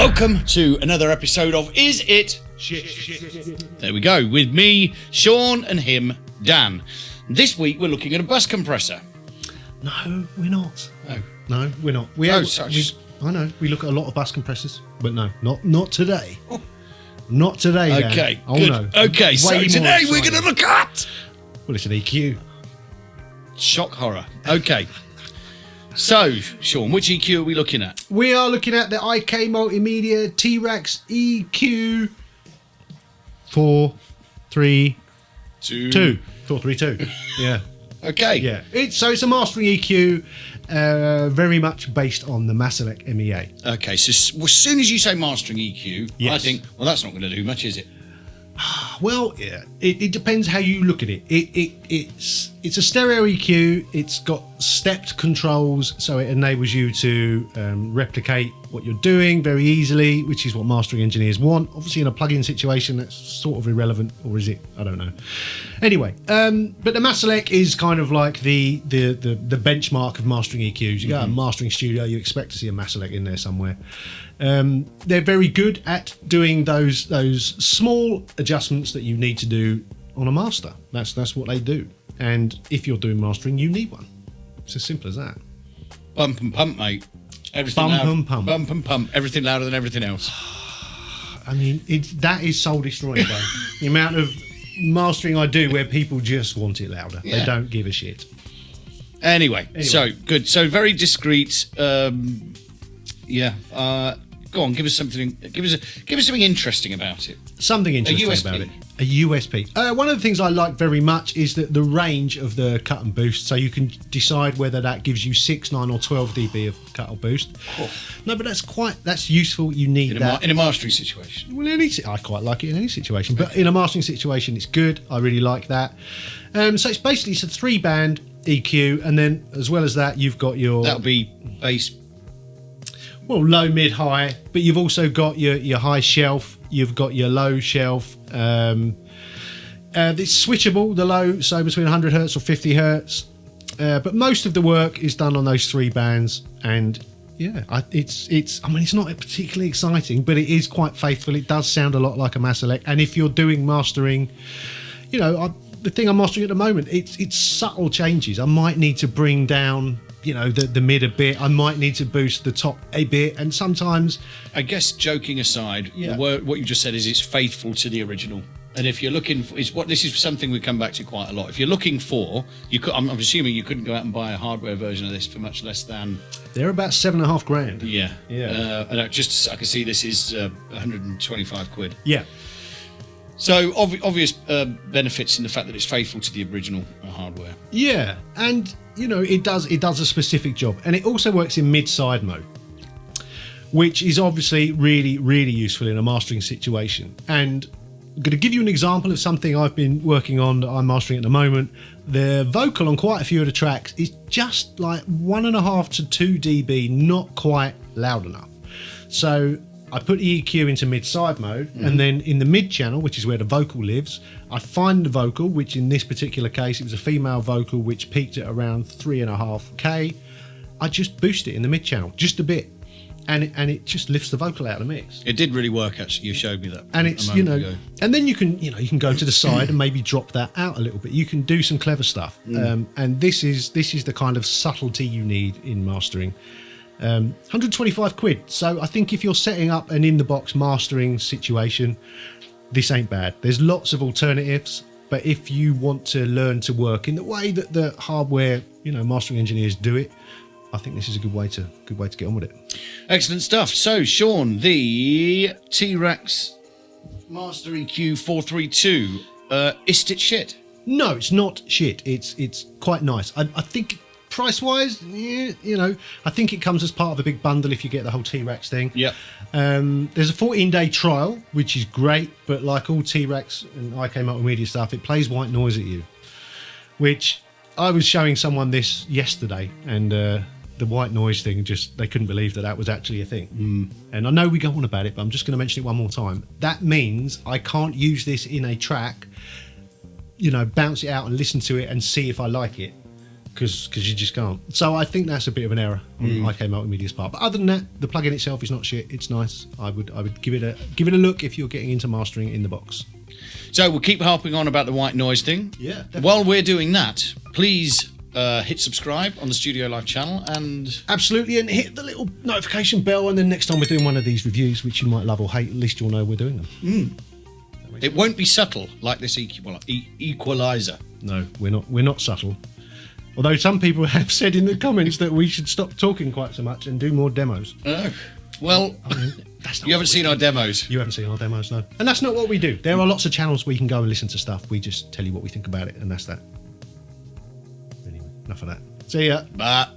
Welcome to another episode of Is It Shit? There we go, with me, Sean, and him, Dan. This week we're looking at a bus compressor. No, we're not. Oh. No, we're not. I know, we look at a lot of bus compressors, but no, not today. Oh. Not today, Dan. Okay, oh, good. No. Okay, so today we're going to look at... Well, it's an EQ. Shock horror. Okay. So, Sean, which EQ are we looking at? We are looking at the IK Multimedia T-Rex EQ432. 432. Yeah. Okay. Yeah. It's a mastering EQ, very much based on the Maselec MEA. Okay, so as soon as you say mastering EQ, yes. I think, well, that's not going to do much, is it? Well, yeah, it depends how you look at it. It's a stereo EQ. It's got stepped controls, so it enables you to replicate what you're doing very easily, which is what mastering engineers want. Obviously, in a plug-in situation, that's sort of irrelevant, or is it? I don't know. Anyway, but the Maselec is kind of like the benchmark of mastering EQs. You go to a mastering studio, you expect to see a Maselec in there somewhere. They're very good at doing those small adjustments that you need to do on a master. That's what they do. And if you're doing mastering, you need one. It's as simple as that. Bump and pump, mate. Everything Bump loud, and pump. Bump and pump. Everything louder than everything else. I mean, that is soul destroying, though. The amount of mastering I do where people just want it louder. Yeah. They don't give a shit. Anyway, so good. So very discreet. Go on, give us something. Give us something interesting about it. Something interesting about it. A USP. One of the things I like very much is that the range of the cut and boost. So you can decide whether that gives you 6, 9, or 12 dB of cut or boost. Oh. No, but that's useful. You need that in a mastering situation. Well, I quite like it in any situation, but in a mastering situation, it's good. I really like that. So it's a 3-band EQ, and then as well as that, you've got your that'll be bass. Well, low, mid, high, but you've also got your high shelf, you've got your low shelf. It's switchable, the low, so between 100 hertz or 50 hertz. But most of the work is done on those 3 bands, and yeah, it's not particularly exciting, but it is quite faithful. It does sound a lot like a Maselec, and if you're doing mastering, the thing I'm mastering at the moment, it's subtle changes. I might need to bring down the mid a bit. I might need to boost the top a bit, and sometimes, I guess, joking aside, what you just said is it's faithful to the original. And if you're looking for, this is something we come back to quite a lot. If you're looking for, I'm assuming you couldn't go out and buy a hardware version of this for much less than. They're about $7,500. Yeah. And I can see this is 125 quid. Yeah. So obvious benefits in the fact that it's faithful to the original hardware. Yeah, and it does a specific job, and it also works in mid-side mode, which is obviously really, really useful in a mastering situation. And I'm going to give you an example of something I've been working on that I'm mastering at the moment. The vocal on quite a few of the tracks is just like 1.5 to 2 dB, not quite loud enough. So I put the EQ into mid-side mode, and then in the mid-channel, which is where the vocal lives, I find the vocal, which in this particular case, it was a female vocal, which peaked at around 3.5K. I just boost it in the mid-channel, just a bit, and it just lifts the vocal out of the mix. It did really work, actually. You showed me that. And it's, ago. And then you can go to the side and maybe drop that out a little bit. You can do some clever stuff. And this is the kind of subtlety you need in mastering. 125 quid. So I think if you're setting up an in-the-box mastering situation, this ain't bad. There's lots of alternatives, but if you want to learn to work in the way that the hardware, mastering engineers do it, I think this is a good way to get on with it. Excellent stuff. So, Sean, the T-Rex Master EQ432, is it shit? No, it's not shit. It's quite nice. I think price-wise, I think it comes as part of a big bundle if you get the whole T-Rex thing. Yep. There's a 14-day trial, which is great, but like all T-Rex and IK Multimedia stuff, it plays white noise at you, which I was showing someone this yesterday, and the white noise thing, they couldn't believe that was actually a thing. And I know we go on about it, but I'm just going to mention it one more time. That means I can't use this in a track, bounce it out and listen to it and see if I like it. because you just can't. So I think that's a bit of an error on IK Multimedia's part. But other than that, the plugin itself is not shit. It's nice. I would give it a look if you're getting into mastering in the box. So we'll keep harping on about the white noise thing. Yeah, definitely. While we're doing that, please hit subscribe on the Studio Live channel, and absolutely, and hit the little notification bell, and then next time we're doing one of these reviews, which you might love or hate, at least you'll know we're doing them. It won't be subtle like this equalizer. No, we're not subtle. Although some people have said in the comments that we should stop talking quite so much and do more demos. Well, that's not you haven't seen our demos. You haven't seen our demos, no. And that's not what we do. There are lots of channels where you can go and listen to stuff. We just tell you what we think about it, and that's that. Anyway, enough of that. See ya. Bye.